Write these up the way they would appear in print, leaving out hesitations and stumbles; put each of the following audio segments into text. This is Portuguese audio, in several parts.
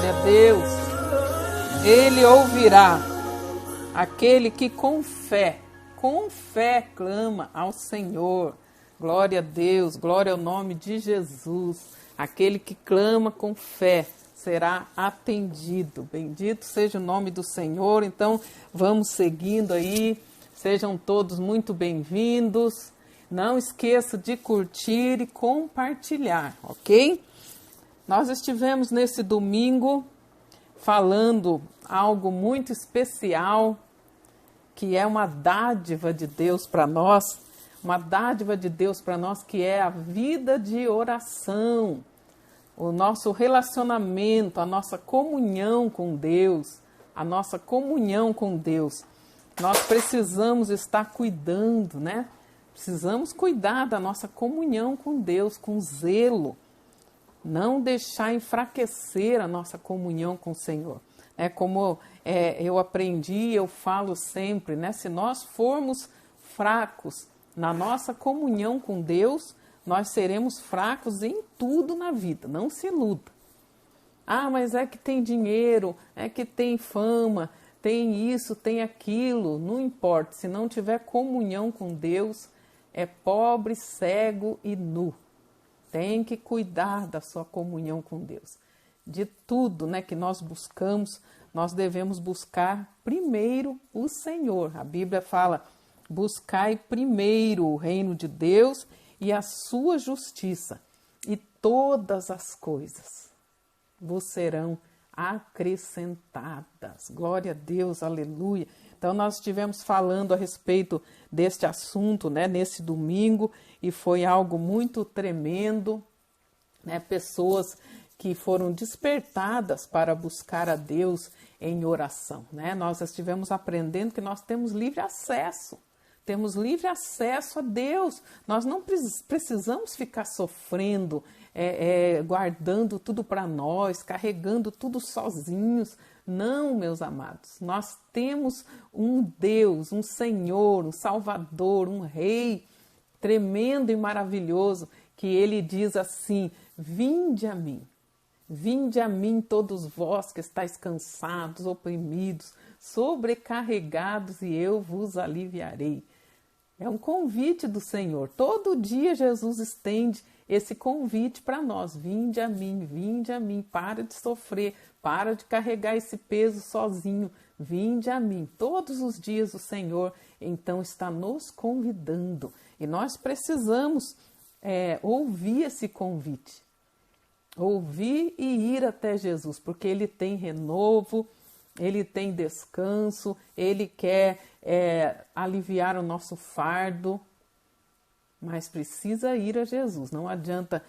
Glória a Deus. Ele ouvirá aquele que com fé clama ao Senhor. Glória a Deus, glória ao nome de Jesus. Aquele que clama com fé será atendido. Bendito seja o nome do Senhor. Então, vamos seguindo aí. Sejam todos muito bem-vindos. Não esqueça de curtir e compartilhar, ok? Nós estivemos nesse domingo falando algo muito especial, que é uma dádiva de Deus para nós, uma dádiva de Deus para nós, que é a vida de oração, o nosso relacionamento, a nossa comunhão com Deus, a nossa comunhão com Deus. Nós precisamos estar cuidando, né? Precisamos cuidar da nossa comunhão com Deus, com zelo. Não deixar enfraquecer a nossa comunhão com o Senhor. É como eu aprendi, eu falo sempre, né? Se nós formos fracos na nossa comunhão com Deus, nós seremos fracos em tudo na vida. Não se iluda. Ah, mas é que tem dinheiro, é que tem fama, tem isso, tem aquilo. Não importa, se não tiver comunhão com Deus, é pobre, cego e nu. Tem que cuidar da sua comunhão com Deus. De tudo, né, que nós buscamos, nós devemos buscar primeiro o Senhor. A Bíblia fala, buscai primeiro o reino de Deus e a sua justiça, e todas as coisas vos serão acrescentadas. Glória a Deus, aleluia. Então nós estivemos falando a respeito deste assunto, né, nesse domingo, e foi algo muito tremendo, né, pessoas que foram despertadas para buscar a Deus em oração, né? Nós estivemos aprendendo que nós temos livre acesso a Deus. Nós não precisamos ficar sofrendo, guardando tudo para nós, carregando tudo sozinhos. Não, meus amados, nós temos um Deus, um Senhor, um Salvador, um Rei tremendo e maravilhoso, que Ele diz assim, vinde a mim todos vós que estáis cansados, oprimidos, sobrecarregados, e eu vos aliviarei. É um convite do Senhor. Todo dia Jesus estende esse convite para nós. Vinde a mim, para de sofrer, para de carregar esse peso sozinho. Vinde a mim. Todos os dias o Senhor, então, está nos convidando. E nós precisamos ouvir esse convite. Ouvir e ir até Jesus, porque Ele tem renovo, Ele tem descanso, Ele quer aliviar o nosso fardo, mas precisa ir a Jesus. Não adianta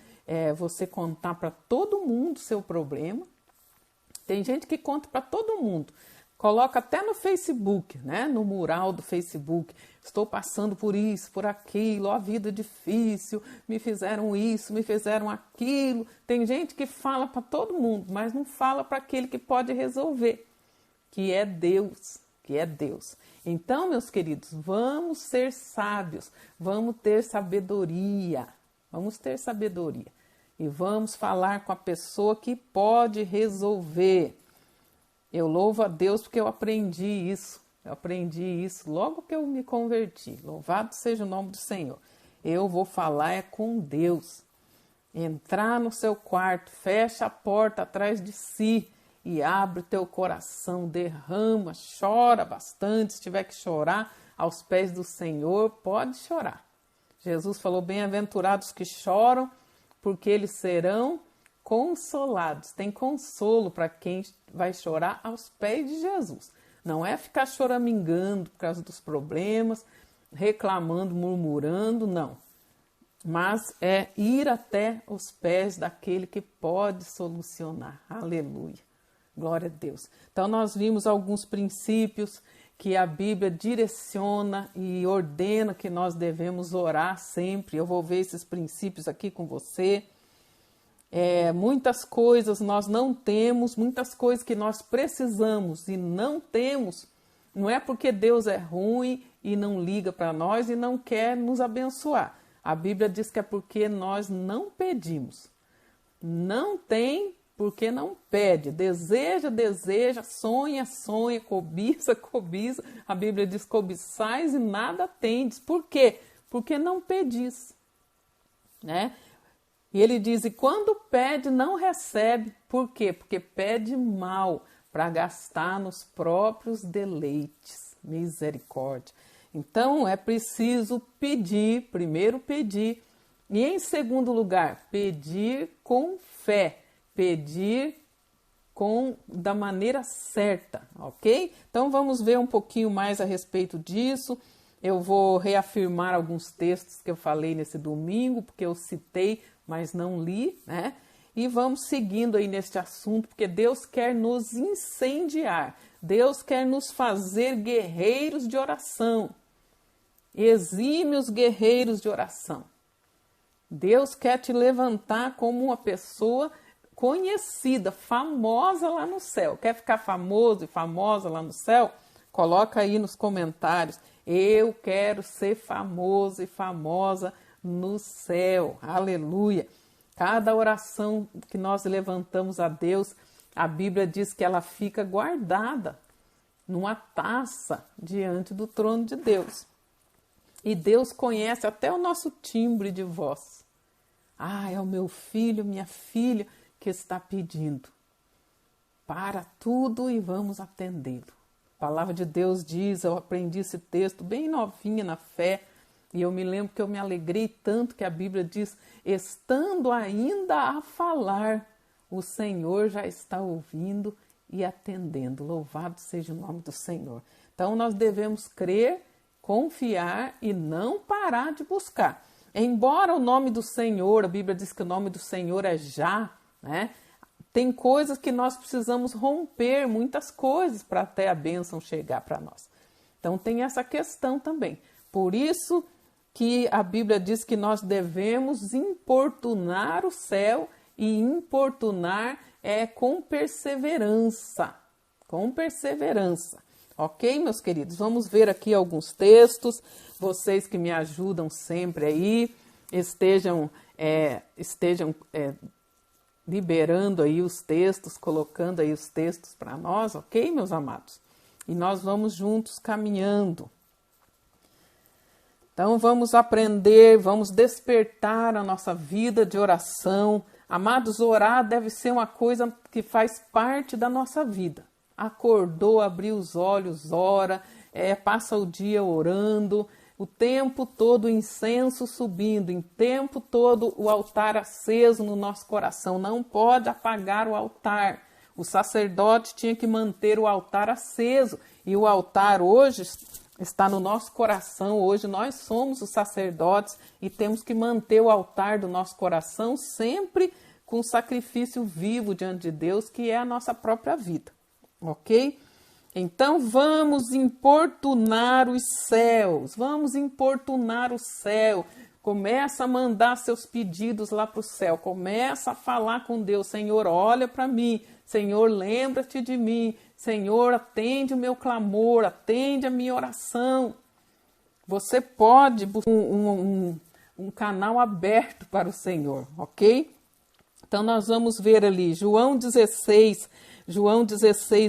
você contar para todo mundo o seu problema. Tem gente que conta para todo mundo, coloca até no Facebook, né? No mural do Facebook, estou passando por isso, por aquilo, a vida difícil, me fizeram isso, me fizeram aquilo. Tem gente que fala para todo mundo, mas não fala para aquele que pode resolver, que é Deus, Então, meus queridos, vamos ser sábios, vamos ter sabedoria, e vamos falar com a pessoa que pode resolver. Eu louvo a Deus porque eu aprendi isso logo que eu me converti. Louvado seja o nome do Senhor. Eu vou falar com Deus. Entrar no seu quarto, fecha a porta atrás de si e abre o teu coração, derrama, chora bastante. Se tiver que chorar aos pés do Senhor, pode chorar. Jesus falou, bem-aventurados que choram, porque eles serão consolados. Tem consolo para quem vai chorar aos pés de Jesus. Não é ficar choramingando por causa dos problemas, reclamando, murmurando, não. Mas é ir até os pés daquele que pode solucionar. Aleluia. Glória a Deus. Então nós vimos alguns princípios que a Bíblia direciona e ordena que nós devemos orar sempre. Eu vou ver esses princípios aqui com você. Muitas coisas nós não temos, muitas coisas que nós precisamos e não temos, não é porque Deus é ruim e não liga para nós e não quer nos abençoar. A Bíblia diz que é porque nós não pedimos. Não tem porque não pede. Deseja, deseja, sonha, sonha, cobiça, cobiça. A Bíblia diz: cobiçais e nada tendes. Por quê? Porque não pedis, né? E ele diz: e quando pede, não recebe. Por quê? Porque pede mal, para gastar nos próprios deleites. Misericórdia. Então, é preciso pedir, primeiro pedir, e em segundo lugar, pedir com fé, pedir da maneira certa, ok? Então, vamos ver um pouquinho mais a respeito disso. Eu vou reafirmar alguns textos que eu falei nesse domingo, porque eu citei, mas não li, né? E vamos seguindo aí neste assunto, porque Deus quer nos incendiar, Deus quer nos fazer guerreiros de oração, exímios guerreiros de oração. Deus quer te levantar como uma pessoa conhecida, famosa lá no céu. Quer ficar famoso e famosa lá no céu? Coloca aí nos comentários: eu quero ser famoso e famosa no céu. Aleluia! Cada oração que nós levantamos a Deus, a Bíblia diz que ela fica guardada numa taça diante do trono de Deus. E Deus conhece até o nosso timbre de voz. Ah, é o meu filho, minha filha que está pedindo. Para tudo e vamos atendê-lo. A palavra de Deus diz, eu aprendi esse texto bem novinha na fé, e eu me lembro que eu me alegrei tanto que a Bíblia diz: estando ainda a falar, o Senhor já está ouvindo e atendendo. Louvado seja o nome do Senhor. Então nós devemos crer, confiar e não parar de buscar. Embora o nome do Senhor, a Bíblia diz que o nome do Senhor é já, né? Tem coisas que nós precisamos romper, muitas coisas, para até a bênção chegar para nós. Então tem essa questão também. Por isso que a Bíblia diz que nós devemos importunar o céu, e importunar é com perseverança. Com perseverança. Ok, meus queridos? Vamos ver aqui alguns textos. Vocês que me ajudam sempre aí, estejam liberando aí os textos, colocando aí os textos para nós, ok, meus amados? E nós vamos juntos caminhando. Então vamos aprender, vamos despertar a nossa vida de oração. Amados, orar deve ser uma coisa que faz parte da nossa vida. Acordou, abriu os olhos, ora, passa o dia orando, o tempo todo o incenso subindo, o tempo todo o altar aceso no nosso coração. Não pode apagar o altar. O sacerdote tinha que manter o altar aceso, e o altar hoje está no nosso coração. Hoje nós somos os sacerdotes e temos que manter o altar do nosso coração sempre com sacrifício vivo diante de Deus, que é a nossa própria vida, ok? Então vamos importunar os céus, vamos importunar o céu. Começa a mandar seus pedidos lá para o céu, começa a falar com Deus: Senhor, olha para mim, Senhor, lembra-te de mim, Senhor, atende o meu clamor, atende a minha oração. Você pode buscar um canal aberto para o Senhor, ok? Então nós vamos ver ali, João 16,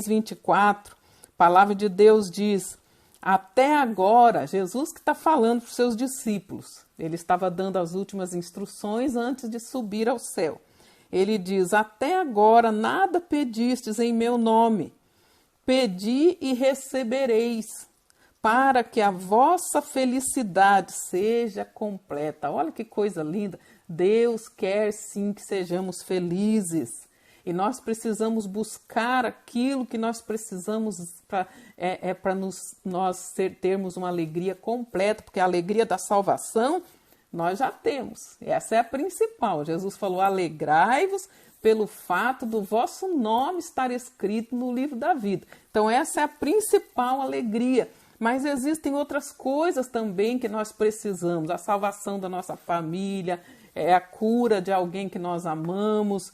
24, a palavra de Deus diz: até agora, Jesus que está falando para os seus discípulos, ele estava dando as últimas instruções antes de subir ao céu. Ele diz: até agora nada pedistes em meu nome. Pedi e recebereis, para que a vossa felicidade seja completa. Olha que coisa linda. Deus quer sim que sejamos felizes. E nós precisamos buscar aquilo que nós precisamos para termos uma alegria completa, porque a alegria da salvação nós já temos. Essa é a principal. Jesus falou: alegrai-vos pelo fato do vosso nome estar escrito no livro da vida. Então essa é a principal alegria. Mas existem outras coisas também que nós precisamos. A salvação da nossa família, a cura de alguém que nós amamos,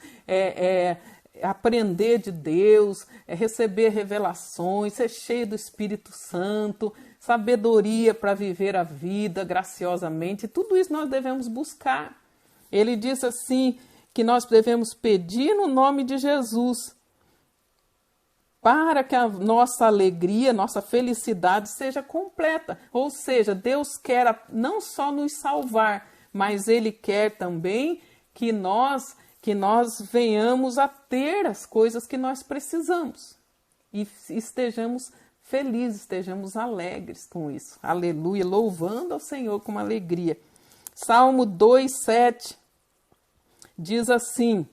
aprender de Deus, receber revelações, ser cheio do Espírito Santo, sabedoria para viver a vida graciosamente. Tudo isso nós devemos buscar. Ele diz assim, que nós devemos pedir no nome de Jesus, para que a nossa alegria, nossa felicidade seja completa. Ou seja, Deus quer não só nos salvar, mas Ele quer também que nós venhamos a ter as coisas que nós precisamos e estejamos felizes, estejamos alegres com isso. Aleluia, louvando ao Senhor com alegria. Salmo 2:7 diz assim,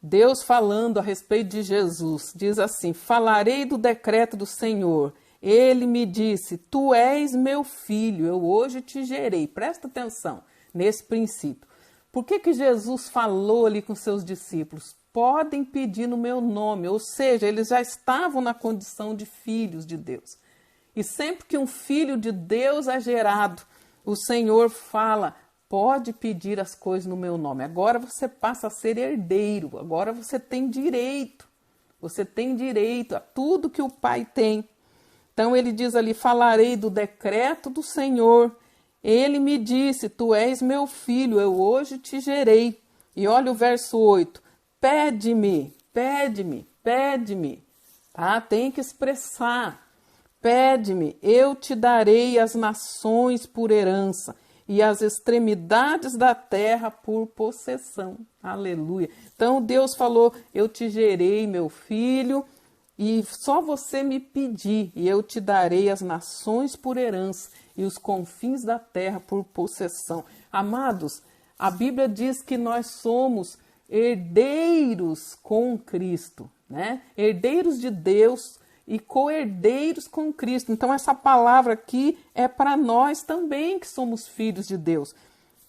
Deus falando a respeito de Jesus, diz assim, falarei do decreto do Senhor. Ele me disse, tu és meu filho, eu hoje te gerei. Presta atenção nesse princípio. Por que Jesus falou ali com seus discípulos? Podem pedir no meu nome, ou seja, eles já estavam na condição de filhos de Deus. E sempre que um filho de Deus é gerado, o Senhor fala, pode pedir as coisas no meu nome. Agora você passa a ser herdeiro, agora você tem direito a tudo que o Pai tem. Então ele diz ali, falarei do decreto do Senhor. Ele me disse, tu és meu filho, eu hoje te gerei. E olha o verso 8, pede-me, pede-me, pede-me. Tá? Tem que expressar. Pede-me, eu te darei as nações por herança e as extremidades da terra por possessão. Aleluia. Então Deus falou, eu te gerei, meu filho, e só você me pedir, e eu te darei as nações por herança e os confins da terra por possessão. Amados, a Bíblia diz que nós somos herdeiros com Cristo, né? Herdeiros de Deus e co-herdeiros com Cristo. Então essa palavra aqui é para nós também que somos filhos de Deus.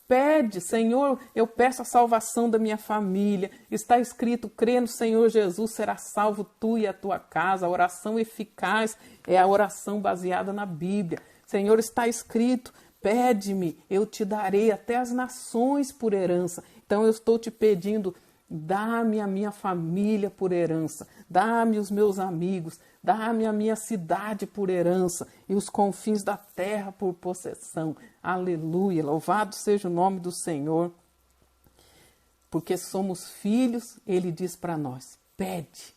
Pede, Senhor, eu peço a salvação da minha família. Está escrito, crê no Senhor Jesus, será salvo tu e a tua casa. A oração eficaz é a oração baseada na Bíblia. Senhor, está escrito, pede-me, eu te darei até as nações por herança. Então eu estou te pedindo, dá-me a minha família por herança, dá-me os meus amigos, dá-me a minha cidade por herança e os confins da terra por possessão. Aleluia, louvado seja o nome do Senhor. Porque somos filhos, Ele diz para nós, pede,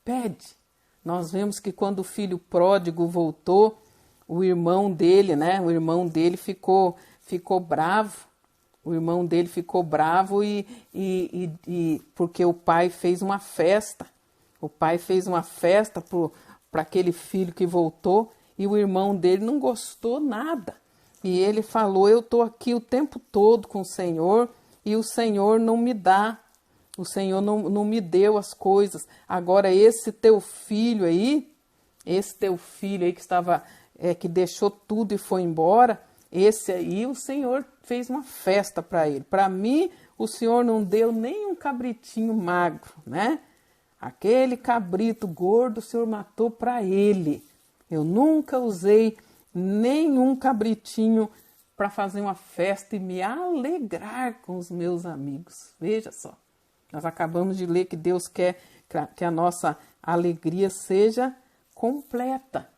pede. Nós vemos que quando o filho pródigo voltou, o irmão dele, né? O irmão dele ficou bravo. O irmão dele ficou bravo e porque o pai fez uma festa. O pai fez uma festa para aquele filho que voltou e o irmão dele não gostou nada. E ele falou, eu estou aqui o tempo todo com o Senhor e o Senhor não me dá. O Senhor não me deu as coisas. Agora esse teu filho aí que estava, que deixou tudo e foi embora, esse aí o Senhor fez uma festa para ele. Para mim, o Senhor não deu nem um cabritinho magro, né? Aquele cabrito gordo o Senhor matou para ele. Eu nunca usei nenhum cabritinho para fazer uma festa e me alegrar com os meus amigos. Veja só, nós acabamos de ler que Deus quer que a nossa alegria seja completa.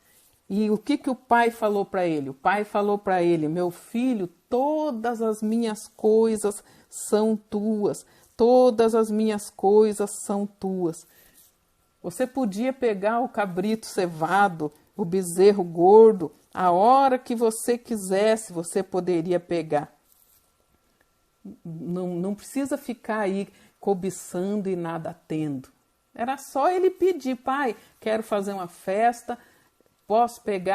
E o que o pai falou para ele? O pai falou para ele, meu filho, todas as minhas coisas são tuas. Todas as minhas coisas são tuas. Você podia pegar o cabrito cevado, o bezerro gordo, a hora que você quisesse, você poderia pegar. Não precisa ficar aí cobiçando e nada tendo. Era só ele pedir, pai, quero fazer uma festa,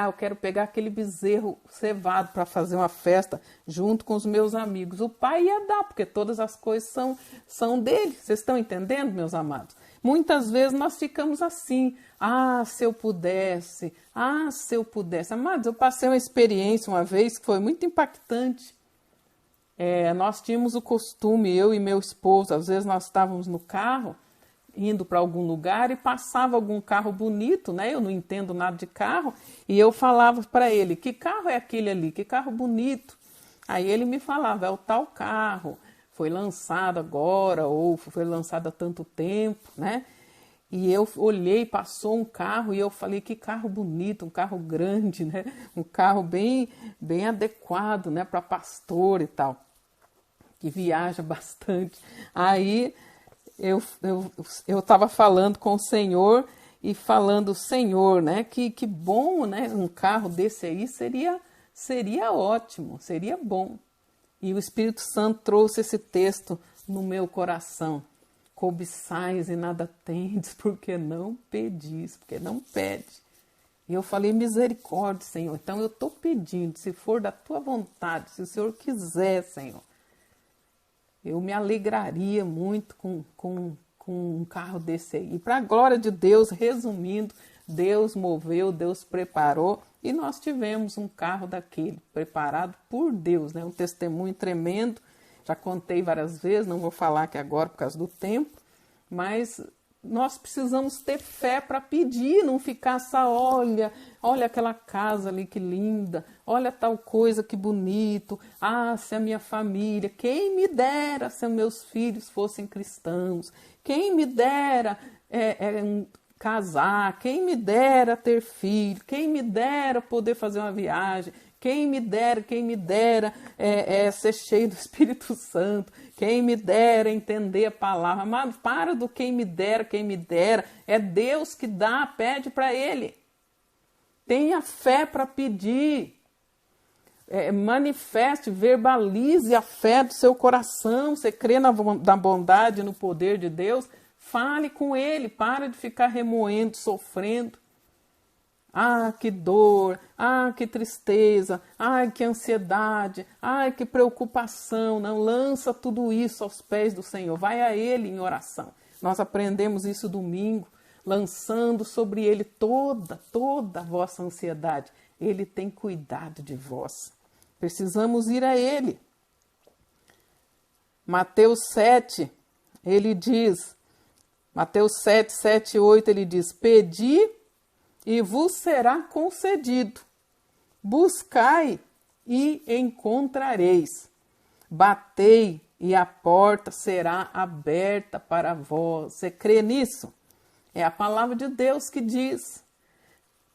eu quero pegar aquele bezerro cevado para fazer uma festa junto com os meus amigos. O pai ia dar, porque todas as coisas são dele. Vocês estão entendendo, meus amados? Muitas vezes nós ficamos assim, se eu pudesse, se eu pudesse. Amados, eu passei uma experiência uma vez que foi muito impactante. Nós tínhamos o costume, eu e meu esposo, às vezes nós estávamos no carro, indo para algum lugar e passava algum carro bonito, né? Eu não entendo nada de carro, e eu falava para ele, que carro é aquele ali? Que carro bonito? Aí ele me falava, é o tal carro, foi lançado agora, ou foi lançado há tanto tempo, né? E eu olhei, passou um carro e eu falei, que carro bonito, um carro grande, né? Um carro bem adequado, né, para pastor e tal. que viaja bastante. Aí eu estava falando com o Senhor e falando, Senhor, né? Que bom, né? Um carro desse aí seria ótimo, seria bom. E o Espírito Santo trouxe esse texto no meu coração. Cobiçais e nada tendes, porque não pedis, porque não pede. E eu falei, misericórdia, Senhor. Então eu estou pedindo, se for da tua vontade, se o Senhor quiser, Senhor, eu me alegraria muito com um carro desse aí. E para a glória de Deus, resumindo, Deus moveu, Deus preparou e nós tivemos um carro daquele, preparado por Deus, né? Um testemunho tremendo. Já contei várias vezes, não vou falar aqui agora por causa do tempo, mas nós precisamos ter fé para pedir, não ficar só, olha aquela casa ali que linda, olha tal coisa que bonito, se a minha família, quem me dera se meus filhos fossem cristãos, quem me dera casar, quem me dera ter filho, quem me dera poder fazer uma viagem, quem me dera ser cheio do Espírito Santo, quem me dera entender a palavra. Amado, para do quem me dera, é Deus que dá, pede para Ele. Tenha fé para pedir. Manifeste, verbalize a fé do seu coração. Você crê na bondade e no poder de Deus? Fale com Ele, para de ficar remoendo, sofrendo. Que dor, que tristeza, que ansiedade, que preocupação. Não, lança tudo isso aos pés do Senhor. Vai a Ele em oração. Nós aprendemos isso domingo, lançando sobre Ele toda a vossa ansiedade. Ele tem cuidado de vós. Precisamos ir a Ele. Mateus 7, ele diz, Mateus 7, 7 e 8, ele diz, pedi e vos será concedido. Buscai e encontrareis. Batei e a porta será aberta para vós. Você crê nisso? É a palavra de Deus que diz.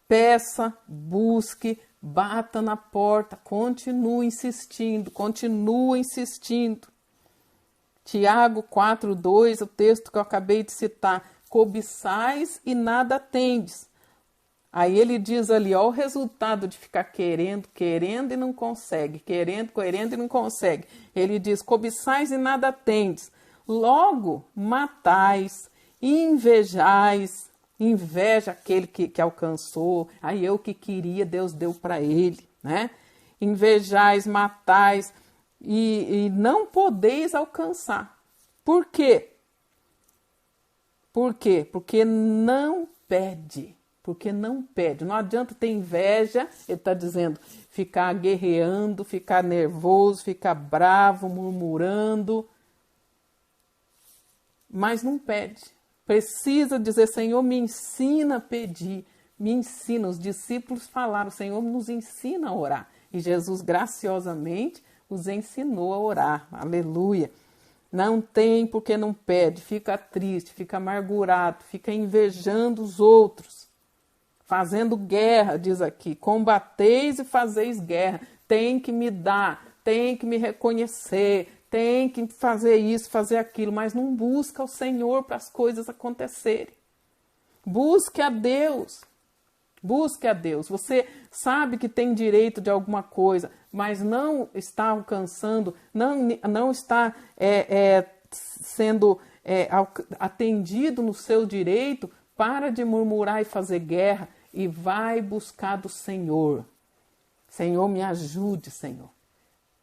Peça, busque, bata na porta, continue insistindo, continua insistindo. Tiago 4:2, o texto que eu acabei de citar. Cobiçais e nada tendes. Aí ele diz ali, ó, o resultado de ficar querendo e não consegue, querendo e não consegue. Ele diz, cobiçais e nada tendes. Logo, matais, invejais, inveja aquele que alcançou. Aí eu que queria, Deus deu para ele, né? Invejais, matais e não podeis alcançar. Por quê? Por quê? Porque não pede. Porque não pede. Não adianta ter inveja, ele está dizendo, ficar guerreando, ficar nervoso, ficar bravo, murmurando. Mas não pede. Precisa dizer, Senhor, me ensina a pedir, me ensina. Os discípulos falaram, Senhor, nos ensina a orar. E Jesus graciosamente os ensinou a orar. Aleluia. Não tem porque não pede, fica triste, fica amargurado, fica invejando os outros. Fazendo guerra, diz aqui, combateis e fazeis guerra. Tem que me dar, tem que me reconhecer, tem que fazer isso, fazer aquilo, mas não busca o Senhor para as coisas acontecerem. Busque a Deus. Busque a Deus. Você sabe que tem direito de alguma coisa, mas não está alcançando, não está sendo atendido no seu direito. Para de murmurar e fazer guerra e vai buscar do Senhor. Senhor, me ajude, Senhor.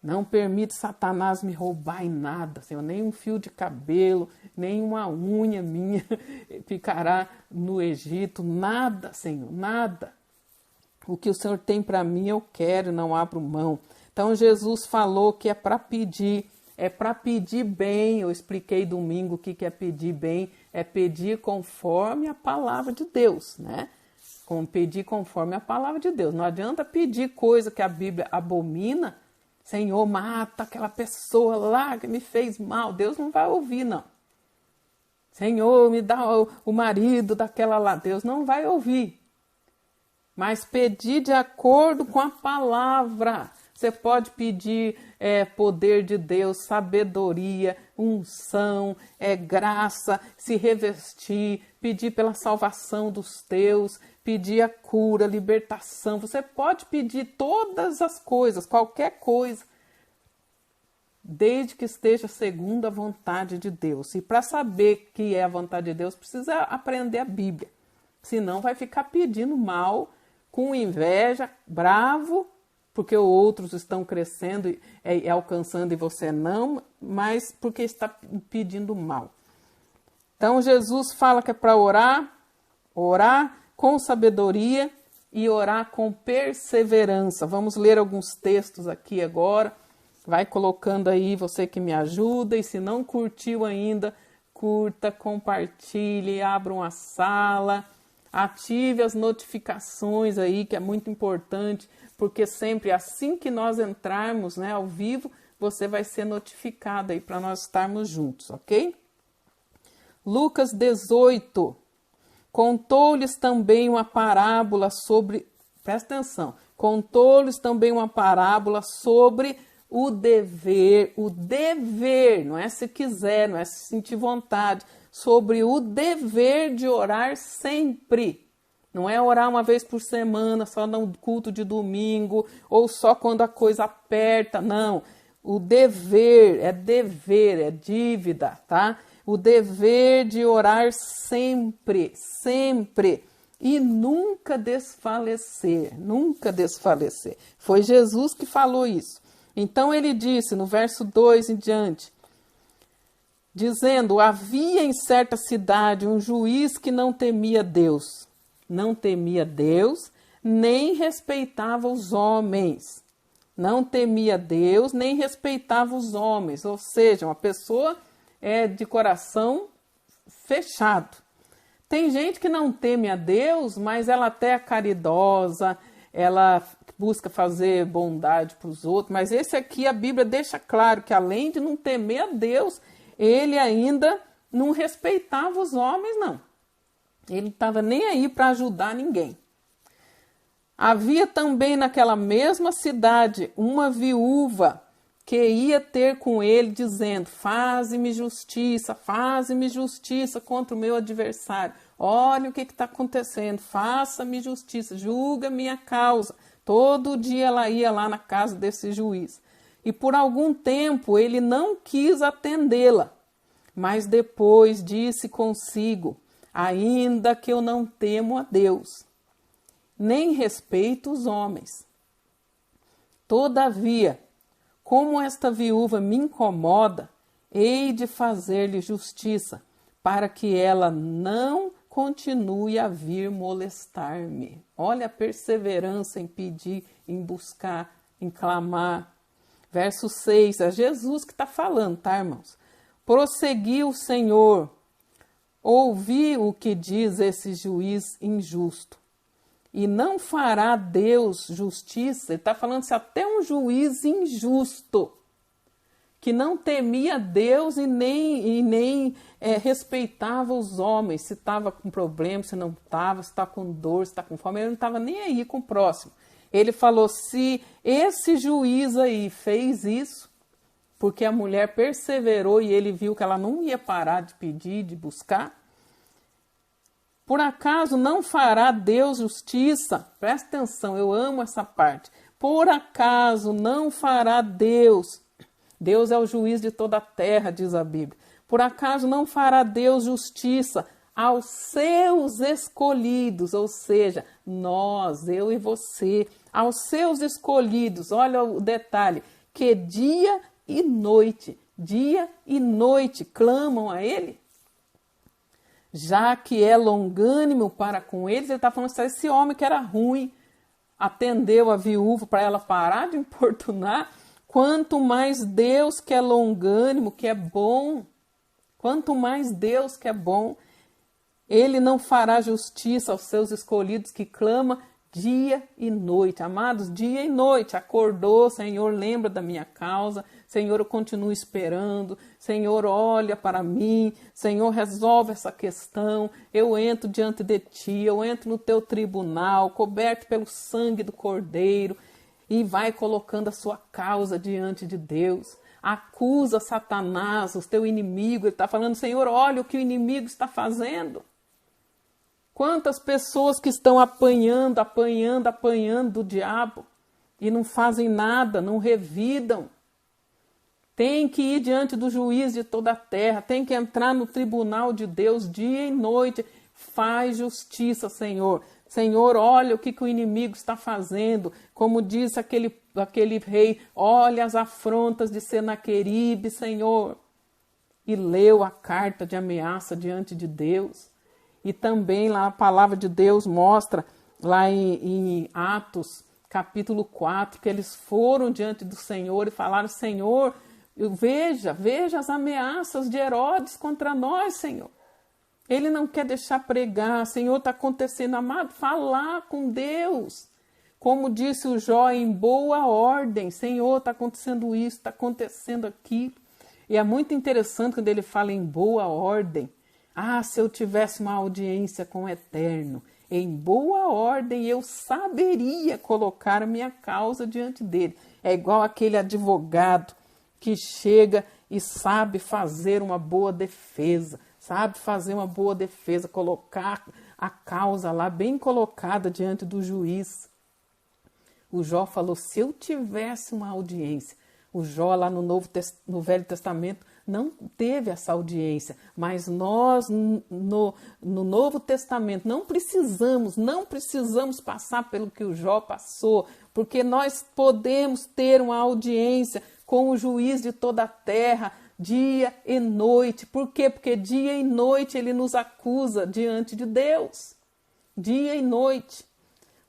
Não permite Satanás me roubar em nada, Senhor. Nem um fio de cabelo, nem uma unha minha ficará no Egito. Nada, Senhor, nada. O que o Senhor tem para mim eu quero, não abro mão. Então Jesus falou que é para pedir bem. Eu expliquei domingo o que é pedir bem. É pedir conforme a palavra de Deus, né? Pedir conforme a palavra de Deus. Não adianta pedir coisa que a Bíblia abomina. Senhor, mata aquela pessoa lá que me fez mal. Deus não vai ouvir, não. Senhor, me dá o marido daquela lá. Deus não vai ouvir. Mas pedir de acordo com a palavra. Você pode pedir poder de Deus, sabedoria, unção, graça, se revestir, pedir pela salvação dos teus, pedir a cura, libertação. Você pode pedir todas as coisas, qualquer coisa, desde que esteja segundo a vontade de Deus. E para saber que é a vontade de Deus, precisa aprender a Bíblia. Senão vai ficar pedindo mal, com inveja, bravo, porque outros estão crescendo e alcançando e você não, mas porque está pedindo mal. Então Jesus fala que é para orar com sabedoria e orar com perseverança. Vamos ler alguns textos aqui agora. Vai colocando aí, você que me ajuda, e se não curtiu ainda, curta, compartilhe, abra uma sala, ative as notificações aí, que é muito importante, porque sempre assim que nós entrarmos, né, ao vivo, você vai ser notificado aí para nós estarmos juntos, ok? Lucas 18, contou-lhes também uma parábola sobre, presta atenção, contou-lhes também uma parábola sobre o dever, não é se quiser, não é se sentir vontade, sobre o dever de orar sempre. Não é orar uma vez por semana, só no culto de domingo, ou só quando a coisa aperta, não. O dever, é dívida, tá? O dever de orar sempre, sempre. E nunca desfalecer, nunca desfalecer. Foi Jesus que falou isso. Então ele disse, no verso 2 em diante, dizendo, havia em certa cidade um juiz que não temia Deus, nem respeitava os homens. Não temia Deus, nem respeitava os homens. Ou seja, uma pessoa de coração fechado. Tem gente que não teme a Deus, mas ela até é caridosa, ela busca fazer bondade para os outros, mas esse aqui a Bíblia deixa claro que além de não temer a Deus, ele ainda não respeitava os homens, não. Ele não estava nem aí para ajudar ninguém. Havia também naquela mesma cidade uma viúva que ia ter com ele dizendo, faze-me justiça contra o meu adversário. Olha o que está acontecendo, faça-me justiça, julga minha causa. Todo dia ela ia lá na casa desse juiz. E por algum tempo ele não quis atendê-la. Mas depois disse consigo, ainda que eu não temo a Deus, nem respeito os homens. Todavia, como esta viúva me incomoda, hei de fazer-lhe justiça, para que ela não continue a vir molestar-me. Olha a perseverança em pedir, em buscar, em clamar. Verso 6, é Jesus que está falando, tá, irmãos? Prosseguiu o Senhor, ouvi o que diz esse juiz injusto. E não fará Deus justiça? Ele está falando se até um juiz injusto, que não temia Deus e nem respeitava os homens, se estava com problema, se não estava, se está com dor, se está com fome, ele não estava nem aí com o próximo. Ele falou, se esse juiz aí fez isso, porque a mulher perseverou e ele viu que ela não ia parar de pedir, de buscar, por acaso não fará Deus justiça? Presta atenção, eu amo essa parte. Por acaso não fará Deus? Deus é o juiz de toda a terra, diz a Bíblia. Por acaso não fará Deus justiça aos seus escolhidos? Ou seja, nós, eu e você, aos seus escolhidos. Olha o detalhe, que dia e noite clamam a Ele. Já que é longânimo para com eles, ele está falando que esse homem que era ruim, atendeu a viúva para ela parar de importunar, quanto mais Deus que é longânimo, que é bom, quanto mais Deus que é bom, ele não fará justiça aos seus escolhidos que clamam dia e noite. Amados, dia e noite, acordou, Senhor, lembra da minha causa, Senhor, eu continuo esperando, Senhor, olha para mim, Senhor, resolve essa questão, eu entro diante de Ti, eu entro no Teu tribunal, coberto pelo sangue do Cordeiro, e vai colocando a sua causa diante de Deus. Acusa Satanás, o teu inimigo. Ele está falando, Senhor, olha o que o inimigo está fazendo. Quantas pessoas que estão apanhando do diabo e não fazem nada, não revidam. Tem que ir diante do juiz de toda a terra, tem que entrar no tribunal de Deus dia e noite. Faz justiça, Senhor. Senhor, olha o que o inimigo está fazendo. Como disse aquele rei, olha as afrontas de Senaqueribe, Senhor. E leu a carta de ameaça diante de Deus. E também lá a palavra de Deus mostra, lá em Atos, capítulo 4, que eles foram diante do Senhor e falaram, Senhor, veja as ameaças de Herodes contra nós, Senhor. Ele não quer deixar pregar, Senhor, está acontecendo, amado, falar com Deus. Como disse o Jó, em boa ordem, Senhor, está acontecendo isso, está acontecendo aquilo. E é muito interessante quando ele fala em boa ordem. Ah, se eu tivesse uma audiência com o Eterno, em boa ordem eu saberia colocar a minha causa diante dele. É igual aquele advogado que chega e sabe fazer uma boa defesa, colocar a causa lá bem colocada diante do juiz. O Jó falou, se eu tivesse uma audiência, o Jó lá no Velho Testamento não teve essa audiência, mas nós no Novo Testamento não precisamos passar pelo que o Jó passou, porque nós podemos ter uma audiência com o juiz de toda a terra, dia e noite. Por quê? Porque dia e noite ele nos acusa diante de Deus. Dia e noite.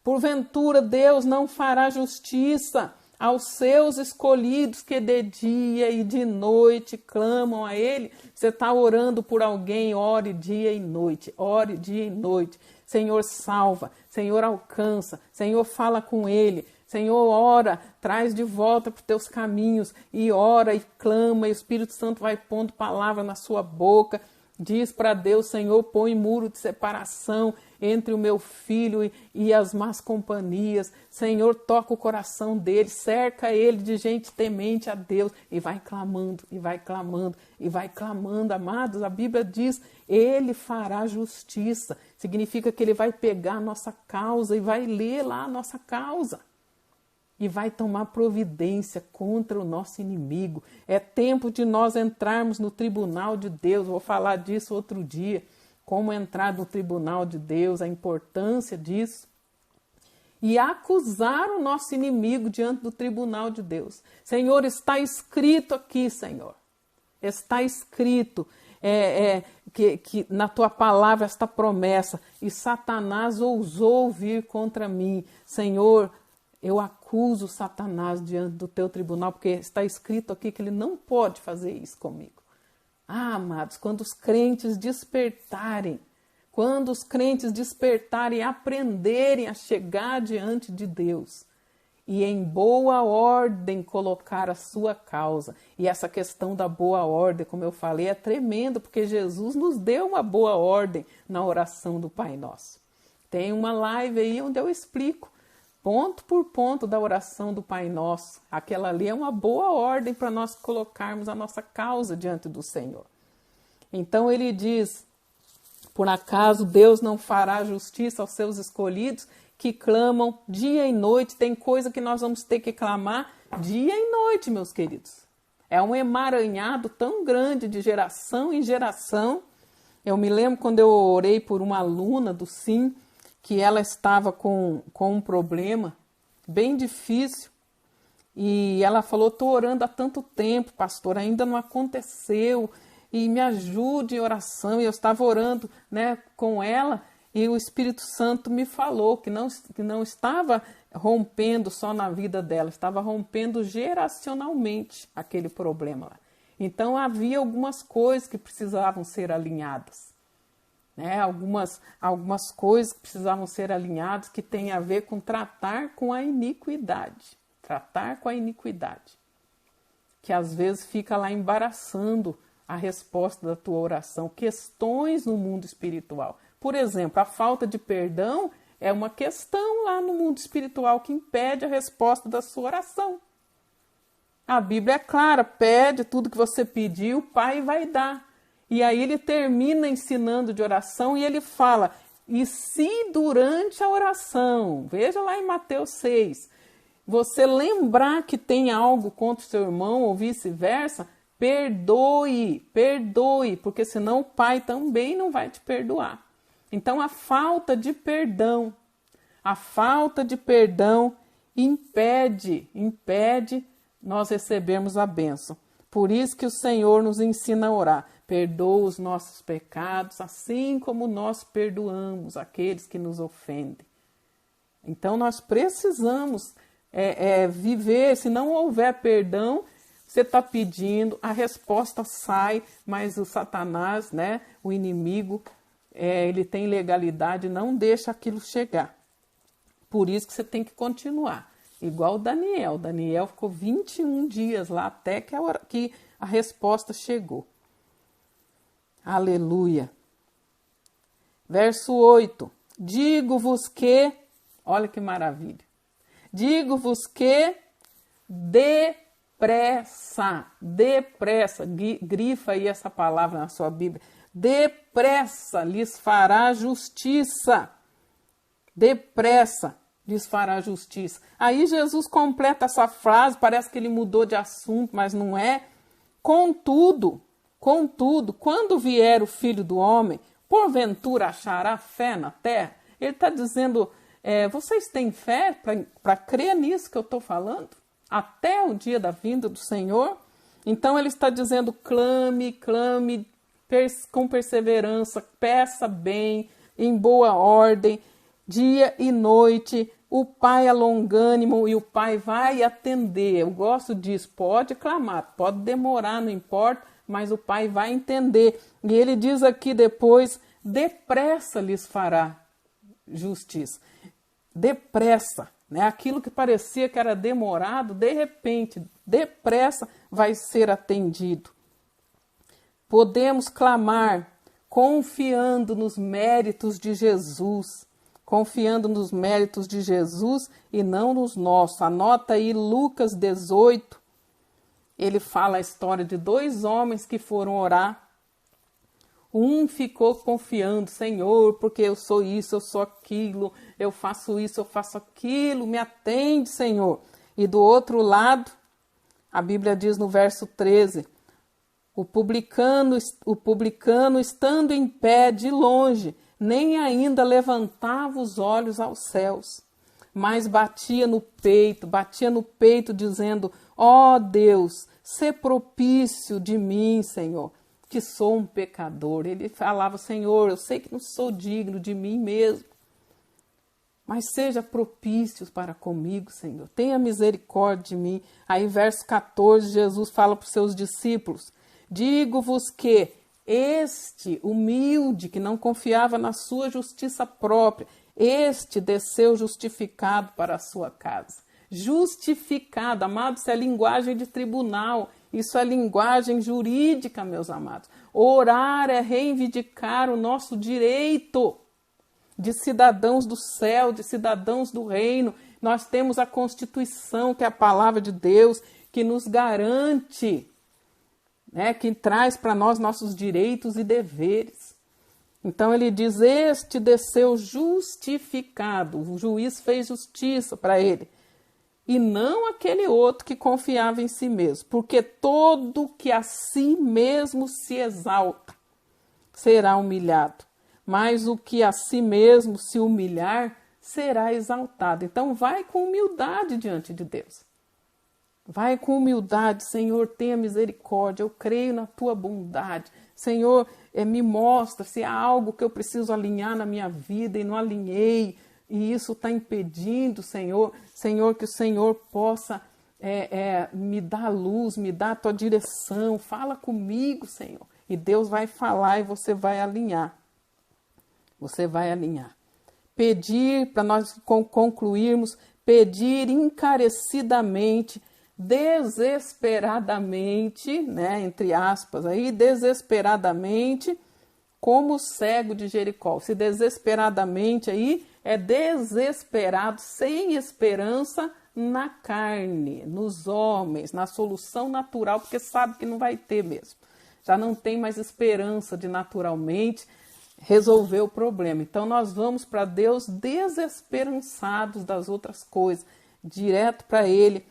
Porventura Deus não fará justiça aos seus escolhidos que de dia e de noite clamam a Ele. Você está orando por alguém, ore dia e noite, ore dia e noite. Senhor, salva, Senhor, alcança, Senhor, fala com ele. Senhor, ora, traz de volta para os teus caminhos, e ora e clama, e o Espírito Santo vai pondo palavra na sua boca. Diz para Deus, Senhor, põe muro de separação entre o meu filho e as más companhias. Senhor, toca o coração dele, cerca ele de gente temente a Deus. E vai clamando, e vai clamando, e vai clamando. Amados, a Bíblia diz, ele fará justiça. Significa que ele vai pegar a nossa causa e vai ler lá a nossa causa. E vai tomar providência contra o nosso inimigo. É tempo de nós entrarmos no tribunal de Deus. Vou falar disso outro dia. Como entrar no tribunal de Deus, a importância disso. E acusar o nosso inimigo diante do tribunal de Deus. Senhor, está escrito aqui, Senhor. Está escrito que na tua palavra esta promessa. E Satanás ousou vir contra mim. Senhor, eu acuso Satanás diante do teu tribunal, porque está escrito aqui que ele não pode fazer isso comigo. Ah, amados, quando os crentes despertarem e aprenderem a chegar diante de Deus e em boa ordem colocar a sua causa. E essa questão da boa ordem, como eu falei, é tremendo, porque Jesus nos deu uma boa ordem na oração do Pai Nosso. Tem uma live aí onde eu explico ponto por ponto da oração do Pai Nosso. Aquela ali é uma boa ordem para nós colocarmos a nossa causa diante do Senhor. Então ele diz, por acaso Deus não fará justiça aos seus escolhidos que clamam dia e noite? Tem coisa que nós vamos ter que clamar dia e noite, meus queridos. É um emaranhado tão grande de geração em geração. Eu me lembro quando eu orei por uma aluna do SIM, que ela estava com um problema bem difícil, e ela falou, estou orando há tanto tempo, pastor, ainda não aconteceu, e me ajude em oração. E eu estava orando, com ela, e o Espírito Santo me falou que não estava rompendo só na vida dela, estava rompendo geracionalmente aquele problema lá. Então havia algumas coisas que precisavam ser alinhadas. Algumas coisas que precisavam ser alinhadas, que tem a ver com tratar com a iniquidade. Tratar com a iniquidade. Que às vezes fica lá embaraçando a resposta da tua oração. Questões no mundo espiritual. Por exemplo, a falta de perdão É uma questão lá no mundo espiritual que impede a resposta da sua oração. A Bíblia é clara, pede tudo que você pediu, o Pai vai dar. E aí ele termina ensinando de oração e ele fala, e se durante a oração, veja lá em Mateus 6, você lembrar que tem algo contra o seu irmão ou vice-versa, perdoe, porque senão o Pai também não vai te perdoar. Então a falta de perdão impede nós recebermos a bênção. Por isso que o Senhor nos ensina a orar. Perdoa os nossos pecados, assim como nós perdoamos aqueles que nos ofendem. Então nós precisamos viver, se não houver perdão, você está pedindo, a resposta sai, mas o Satanás, né, o inimigo, ele tem legalidade, não deixa aquilo chegar. Por isso que você tem que continuar. Igual o Daniel. Daniel ficou 21 dias lá até que a resposta chegou. Aleluia. Verso 8. Digo-vos que, olha que maravilha. Digo-vos que depressa, grifa aí essa palavra na sua Bíblia. Depressa lhes fará justiça. Depressa lhes fará justiça. Aí Jesus completa essa frase, parece que ele mudou de assunto, mas não é. Contudo, quando vier o Filho do Homem, porventura achará fé na terra? Ele está dizendo, vocês têm fé para crer nisso que eu estou falando? Até o dia da vinda do Senhor? Então ele está dizendo, clame com perseverança, peça bem, em boa ordem, dia e noite, o Pai é longânimo e o Pai vai atender. Eu gosto disso, pode clamar, pode demorar, não importa, mas o Pai vai entender. E ele diz aqui depois, depressa lhes fará justiça. Depressa, né? Aquilo que parecia que era demorado, de repente, depressa vai ser atendido. Podemos clamar confiando nos méritos de Jesus. Confiando nos méritos de Jesus e não nos nossos. Anota aí Lucas 18. Ele fala a história de 2 homens que foram orar. Um ficou confiando, Senhor, porque eu sou isso, eu sou aquilo, eu faço isso, eu faço aquilo, me atende, Senhor. E do outro lado, a Bíblia diz no verso 13, o publicano estando em pé de longe, nem ainda levantava os olhos aos céus, mas batia no peito, dizendo, ó Deus, sê propício de mim, Senhor, que sou um pecador. Ele falava, Senhor, eu sei que não sou digno de mim mesmo, mas seja propício para comigo, Senhor, tenha misericórdia de mim. Aí verso 14, Jesus fala para os seus discípulos, digo-vos que este humilde, que não confiava na sua justiça própria, este desceu justificado para a sua casa. Justificado, amados, isso é linguagem de tribunal, isso é linguagem jurídica, meus amados. Orar é reivindicar o nosso direito de cidadãos do céu, de cidadãos do reino. Nós temos a Constituição, que é a palavra de Deus, que nos garante, que traz para nós nossos direitos e deveres. Então ele diz, este desceu justificado, o juiz fez justiça para ele, e não aquele outro que confiava em si mesmo, porque todo que a si mesmo se exalta será humilhado, mas o que a si mesmo se humilhar será exaltado. Então vai com humildade diante de Deus. Vai com humildade, Senhor, tenha misericórdia, eu creio na tua bondade. Senhor, me mostra se há algo que eu preciso alinhar na minha vida e não alinhei, e isso está impedindo, Senhor. Senhor, que o Senhor possa me dar luz, me dar a tua direção, fala comigo, Senhor. E Deus vai falar e você vai alinhar. Você vai alinhar. Pedir, para nós concluirmos, pedir encarecidamente, desesperadamente, entre aspas aí, desesperadamente, como o cego de Jericó. Se desesperadamente aí é desesperado, sem esperança na carne, nos homens, na solução natural, porque sabe que não vai ter mesmo. Já não tem mais esperança de naturalmente resolver o problema. Então nós vamos para Deus desesperançados das outras coisas, direto para Ele,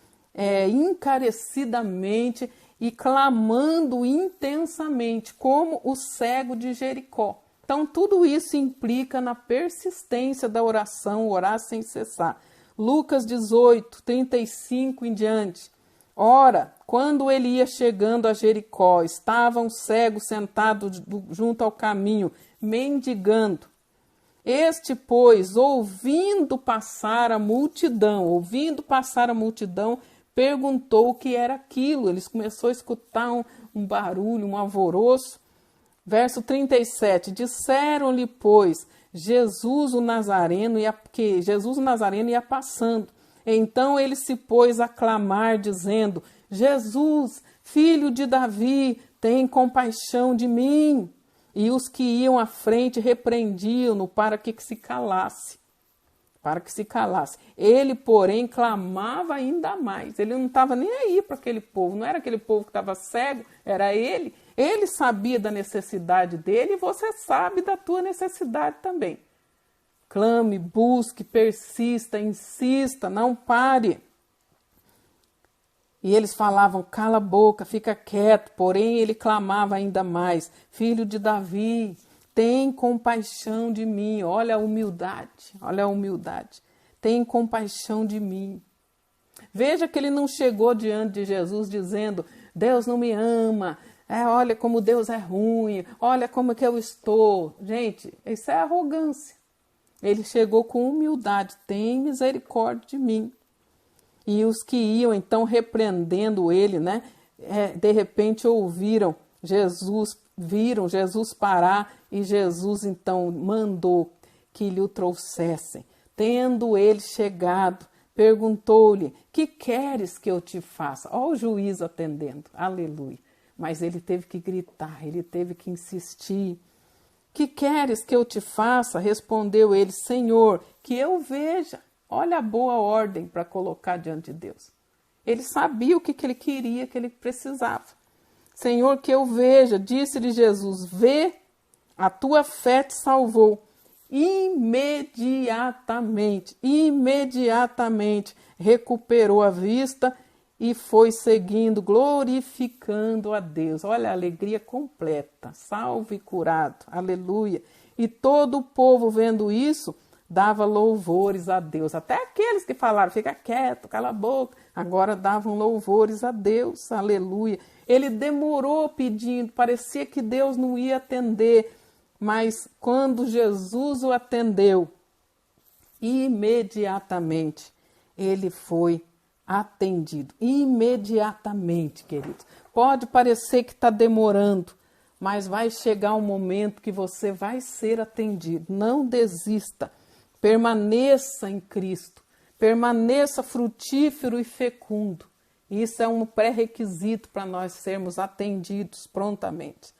encarecidamente e clamando intensamente, como o cego de Jericó. Então tudo isso implica na persistência da oração, orar sem cessar. Lucas 18, 35 em diante. Ora, quando ele ia chegando a Jericó, estava um cego sentado junto ao caminho, mendigando. Este, pois, ouvindo passar a multidão, perguntou o que era aquilo. Eles começou a escutar um barulho, um alvoroço. Verso 37, disseram-lhe, pois, Jesus o Nazareno ia passando. Então ele se pôs a clamar, dizendo, Jesus, filho de Davi, tem compaixão de mim. E os que iam à frente repreendiam-no para que se calasse. Ele, porém, clamava ainda mais. Ele não estava nem aí para aquele povo. Não era aquele povo que estava cego, era ele. Ele sabia da necessidade dele e você sabe da tua necessidade também. Clame, busque, persista, insista, não pare. E eles falavam, cala a boca, fica quieto. Porém, ele clamava ainda mais, filho de Davi, tem compaixão de mim. Olha a humildade. Tem compaixão de mim. Veja que ele não chegou diante de Jesus dizendo, Deus não me ama, olha como Deus é ruim, olha como que eu estou. Gente, isso é arrogância. Ele chegou com humildade, tem misericórdia de mim. E os que iam então repreendendo ele, de repente viram Jesus parar e Jesus então mandou que lhe o trouxessem. Tendo ele chegado, perguntou-lhe, que queres que eu te faça? Olha o juiz atendendo, aleluia. Mas ele teve que gritar, ele teve que insistir. Que queres que eu te faça? Respondeu ele, Senhor, que eu veja. Olha a boa ordem para colocar diante de Deus. Ele sabia o que ele queria, que ele precisava. Senhor, que eu veja, disse-lhe Jesus, vê, a tua fé te salvou. Imediatamente recuperou a vista e foi seguindo, glorificando a Deus. Olha a alegria completa, salvo e curado, aleluia. E todo o povo vendo isso, dava louvores a Deus. Até aqueles que falaram, fica quieto, cala a boca, agora davam louvores a Deus, aleluia. Ele demorou pedindo, parecia que Deus não ia atender, mas quando Jesus o atendeu, imediatamente ele foi atendido. Imediatamente, queridos. Pode parecer que está demorando, mas vai chegar um momento que você vai ser atendido. Não desista. Permaneça em Cristo. Permaneça frutífero e fecundo. Isso é um pré-requisito para nós sermos atendidos prontamente.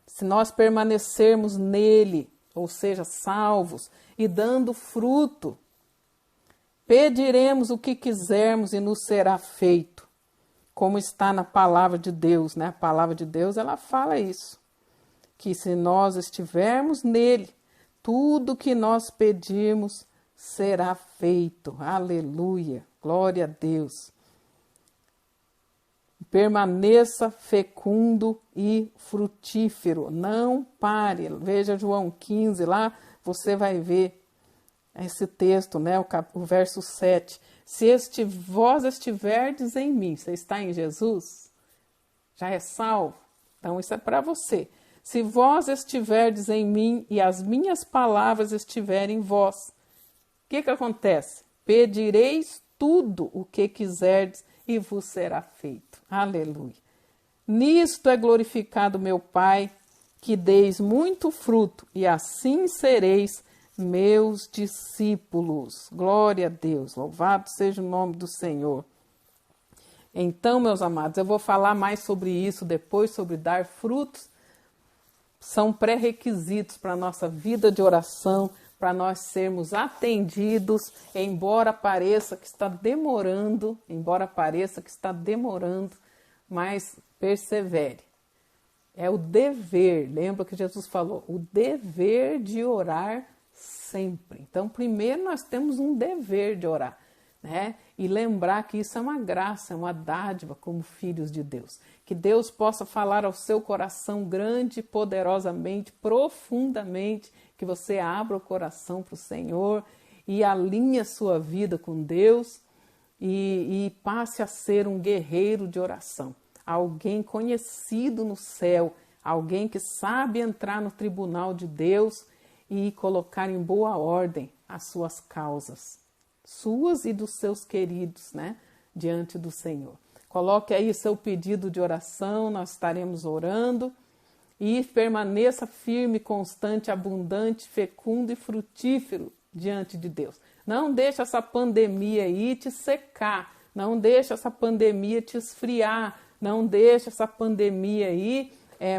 Se nós permanecermos nele, ou seja, salvos e dando fruto, pediremos o que quisermos e nos será feito, como está na palavra de Deus, A palavra de Deus, ela fala isso, que se nós estivermos nele, tudo que nós pedirmos será feito. Aleluia, glória a Deus. Permaneça fecundo e frutífero, não pare. Veja João 15 lá, você vai ver esse texto, o verso 7. Se vós estiverdes em mim, você está em Jesus, já é salvo. Então isso é para você. Se vós estiverdes em mim e as minhas palavras estiverem em vós, o que acontece? Pedireis tudo o que quiserdes e vos será feito. Aleluia. Nisto é glorificado meu Pai, que deis muito fruto, e assim sereis meus discípulos. Glória a Deus, louvado seja o nome do Senhor. Então, meus amados, eu vou falar mais sobre isso depois, sobre dar frutos, são pré-requisitos para a nossa vida de oração, para nós sermos atendidos, embora pareça que está demorando, mas persevere. É o dever, lembra que Jesus falou, o dever de orar sempre. Então, primeiro nós temos um dever de orar, né? E lembrar que isso é uma graça, é uma dádiva como filhos de Deus. Que Deus possa falar ao seu coração grande, poderosamente, profundamente, que você abra o coração para o Senhor e alinhe a sua vida com Deus e passe a ser um guerreiro de oração. Alguém conhecido no céu, alguém que sabe entrar no tribunal de Deus e colocar em boa ordem as suas causas, suas e dos seus queridos, né, diante do Senhor. Coloque aí seu pedido de oração, nós estaremos orando e permaneça firme, constante, abundante, fecundo e frutífero diante de Deus. Não deixe essa pandemia aí te secar, não deixe essa pandemia te esfriar, não deixe essa pandemia aí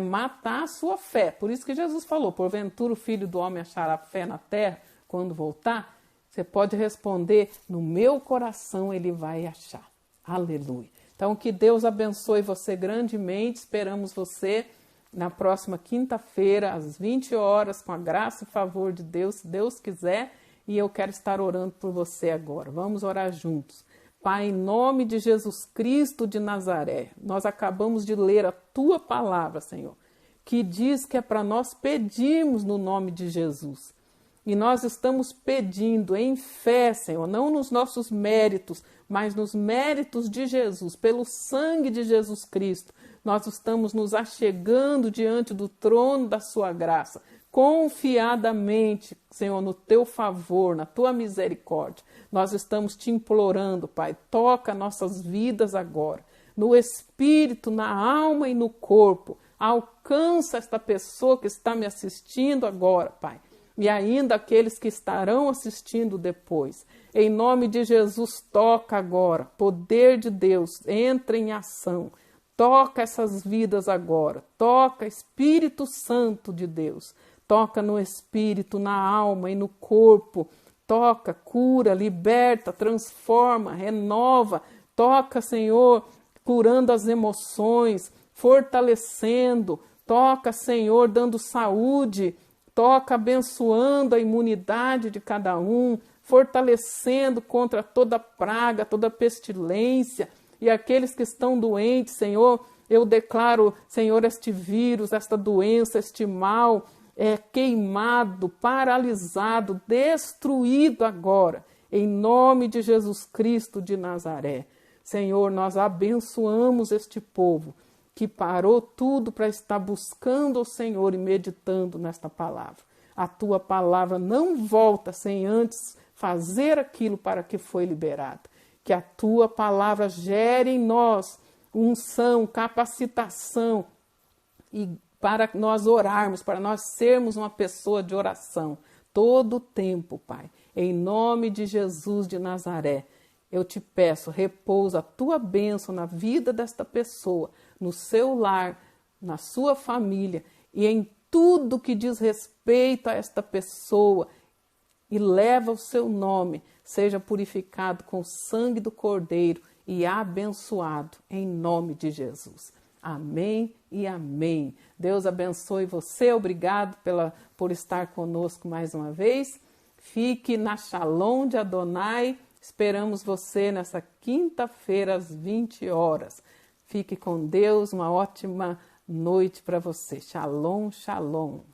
matar a sua fé. Por isso que Jesus falou, porventura o Filho do Homem achará fé na terra quando voltar? Você pode responder, no meu coração ele vai achar. Aleluia. Então que Deus abençoe você grandemente, esperamos você na próxima quinta-feira, às 20 horas, com a graça e favor de Deus, se Deus quiser, e eu quero estar orando por você agora. Vamos orar juntos. Pai, em nome de Jesus Cristo de Nazaré, nós acabamos de ler a Tua palavra, Senhor, que diz que é para nós pedirmos no nome de Jesus. E nós estamos pedindo em fé, Senhor, não nos nossos méritos, mas nos méritos de Jesus, pelo sangue de Jesus Cristo. Nós estamos nos achegando diante do trono da Sua graça, confiadamente, Senhor, no Teu favor, na Tua misericórdia. Nós estamos Te implorando, Pai, toca nossas vidas agora, no espírito, na alma e no corpo. Alcança esta pessoa que está me assistindo agora, Pai, e ainda aqueles que estarão assistindo depois. Em nome de Jesus, toca agora, poder de Deus, entra em ação. Toca essas vidas agora, toca Espírito Santo de Deus, toca no espírito, na alma e no corpo, toca, cura, liberta, transforma, renova, toca, Senhor, curando as emoções, fortalecendo, toca, Senhor, dando saúde, toca abençoando a imunidade de cada um, fortalecendo contra toda praga, toda pestilência, e aqueles que estão doentes, Senhor, eu declaro, Senhor, este vírus, esta doença, este mal, queimado, paralisado, destruído agora, em nome de Jesus Cristo de Nazaré. Senhor, nós abençoamos este povo que parou tudo para estar buscando o Senhor e meditando nesta palavra. A Tua palavra não volta sem antes fazer aquilo para que foi liberada. Que a Tua palavra gere em nós unção, capacitação e para nós orarmos, para nós sermos uma pessoa de oração todo o tempo, Pai. Em nome de Jesus de Nazaré, eu Te peço, repousa a Tua bênção na vida desta pessoa, no seu lar, na sua família e em tudo que diz respeito a esta pessoa e leva o seu nome, seja purificado com o sangue do Cordeiro e abençoado em nome de Jesus. Amém e amém. Deus abençoe você. Obrigado por estar conosco mais uma vez. Fique na Shalom de Adonai. Esperamos você nessa quinta-feira às 20 horas. Fique com Deus. Uma ótima noite para você. Shalom, shalom.